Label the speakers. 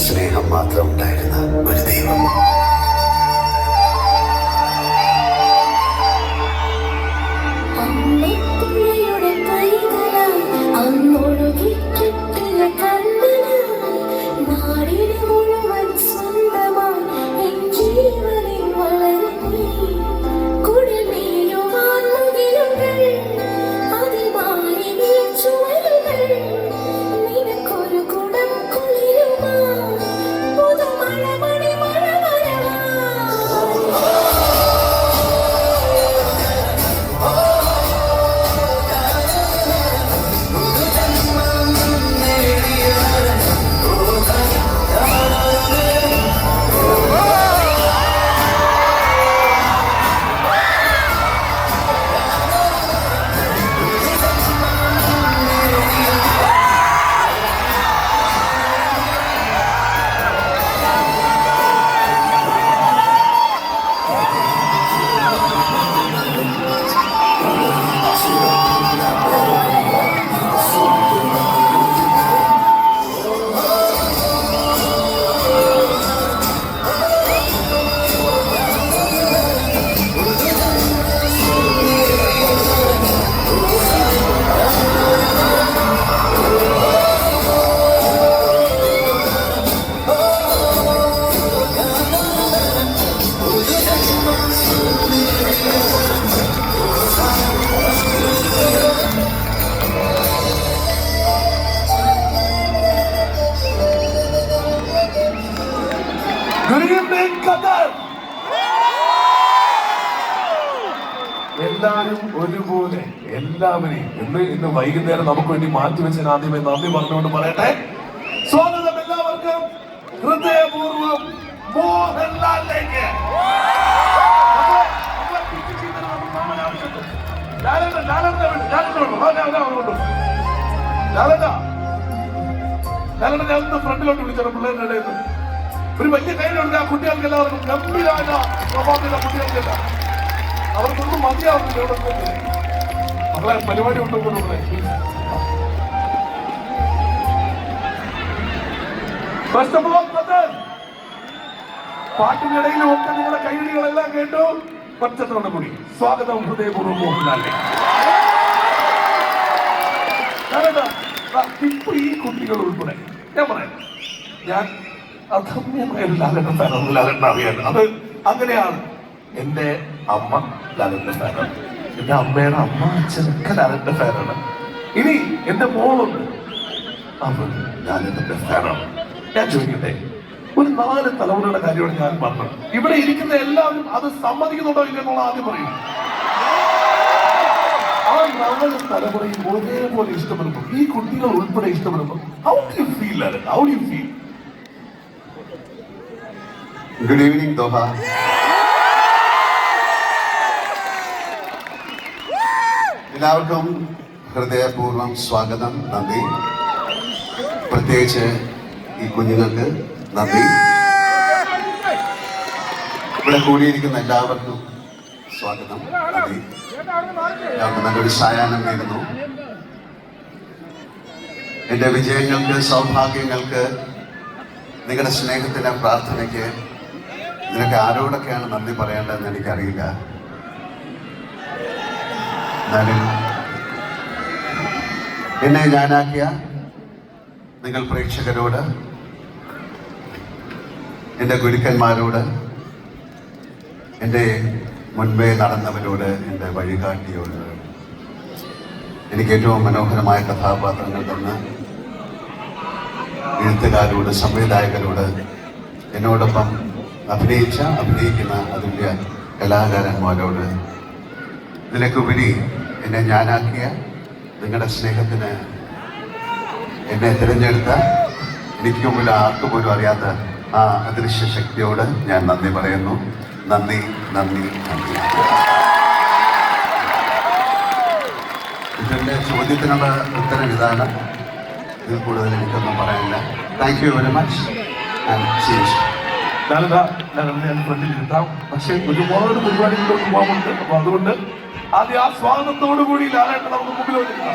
Speaker 1: സ്നേഹം മാത്രം ഉണ്ടായിരുന്ന ഒരു ദൈവം.
Speaker 2: എല്ലാവരും ഒരുപോലെ എല്ലാവരെയും ഇന്ന് വൈകുന്നേരം നമുക്ക് വേണ്ടി മാറ്റിവെച്ച ആദ്യമേ നന്ദി പറഞ്ഞുകൊണ്ട് പറയട്ടെ. സ്വാഗതം എല്ലാവർക്കും ഹൃദയപൂർവ്വം മോഹൻലാലിലേക്ക്. ഞാൻ ഫ്രണ്ടിലോട്ട് വിളിച്ചാണ് പിള്ളേരുടെ ഇടയിൽ നിന്ന് ഒരു വലിയ കയ്യിലുണ്ട്. ആ കുട്ടികൾക്ക് എല്ലാവർക്കും ഗംഭീരമായ സ്വഭാവത്തിലുള്ള കുട്ടികൾക്കെല്ലാം അവർക്കൊന്നും മതിയാവുന്നില്ല. ഇവിടെ മക്കളെ പരിപാടി ഉണ്ടോട്ടെ. പാട്ടിനിടയിലും ഒക്കെ നിങ്ങളുടെ കൈയടികളെല്ലാം കേട്ടു. പച്ചത്തോടെ കൂടി സ്വാഗതം ഹൃദയപൂർവ്വം മോഹൻലാലിനെ. ഇപ്പൊ ഈ കുട്ടികൾ ഉൾപ്പെടെ ഞാൻ പറയാം, ഞാൻ അധമ്യമായ ഒരു ലാലന്റെ ഫാനാണ്. ലാലന്റെ അറിയാൻ അത് അങ്ങനെയാണ്. എന്റെ അമ്മ ലാലന്റെ ഫാനാണ്. എന്റെ അമ്മയുടെ അമ്മ അച്ഛനൊക്കെ ലാലന്റെ ഫാനാണ്. ഇനി എന്റെ മോളുണ്ട്, അവൻ ലാലന്റെ ഫാനാണ്. ഞാൻ ചോദിക്കട്ടെ, ഒരു 4 തലമുറയുടെ കാര്യമാണ് ഞാൻ പറഞ്ഞത്. ഇവിടെ ഇരിക്കുന്ന എല്ലാവരും അത് സമ്മതിക്കുന്നുണ്ടോ ഇല്ലെന്നുള്ള ആദ്യം പറയും. ആ 4 തലമുറയും ഒരേപോലെ ഇഷ്ടപ്പെടുമ്പോൾ, ഈ കുട്ടികൾ ഉൾപ്പെടെ ഇഷ്ടപ്പെടുമ്പോൾ, how do you feel, Lalan? How do you feel?
Speaker 1: Good evening, Doha. എല്ലാവർക്കും ഹൃദയപൂർവ്വം സ്വാഗതം, നന്ദി. പ്രത്യേകിച്ച് ഈ കുഞ്ഞുങ്ങൾക്ക് നന്ദി. ഇവിടെ കൂടിയിരിക്കുന്ന എല്ലാവർക്കും സ്വാഗതം, നന്ദി. എല്ലാവർക്കും നല്ലൊരു സായാഹ്നം നേരുന്നു. എൻ്റെ വിജയങ്ങൾക്ക്, സൗഭാഗ്യങ്ങൾക്ക്, നിങ്ങളുടെ സ്നേഹത്തിന്, പ്രാർത്ഥനയ്ക്ക് നിനക്ക് ആരോടൊക്കെയാണ് നന്ദി പറയേണ്ടതെന്ന് എനിക്കറിയില്ല. എന്നാലും എന്നെ ഞാനാക്കിയ നിങ്ങൾ പ്രേക്ഷകരോട്, എൻ്റെ ഗുരുക്കന്മാരോട്, എൻ്റെ മുൻപേ നടന്നവരോട്, എൻ്റെ വഴികാട്ടിയോട്, എനിക്ക് ഏറ്റവും മനോഹരമായ കഥാപാത്രങ്ങൾ തന്ന് എഴുത്തുകാരോട്, സംവിധായകരോട്, എന്നോടൊപ്പം അഭിനയിക്കുന്ന അതുല്യ കലാകാരന്മാരോട്, ഇതിലേക്കുപരി എന്നെ ഞാനാക്കിയ നിങ്ങളുടെ സ്നേഹത്തിന്, എന്നെ തിരഞ്ഞെടുത്ത എനിക്ക് മുമ്പിൽ ആർക്കു പോലും അറിയാത്ത ആ അദൃശ്യ ശക്തിയോട് ഞാൻ നന്ദി പറയുന്നു. നന്ദി, നന്ദി, നന്ദി. ഇതിൻ്റെ ചോദ്യത്തിനുള്ള ഉത്തരം ഇതാണ്. ഇതിൽ കൂടുതൽ എനിക്കൊന്നും പറയാനില്ല. Thank you very much.
Speaker 2: ഞാൻ ഫ്രണ്ടിലിരുത്താം. പക്ഷെ ഒരുപാട് പരിപാടികളിലോട്ട് പോകാറുണ്ട്. അപ്പൊ അതുകൊണ്ട് ആദ്യം ആ സ്വാഗതത്തോടു കൂടി ലാലേട്ടൻ നമുക്ക് മുമ്പിൽ വന്നിരുന്നു.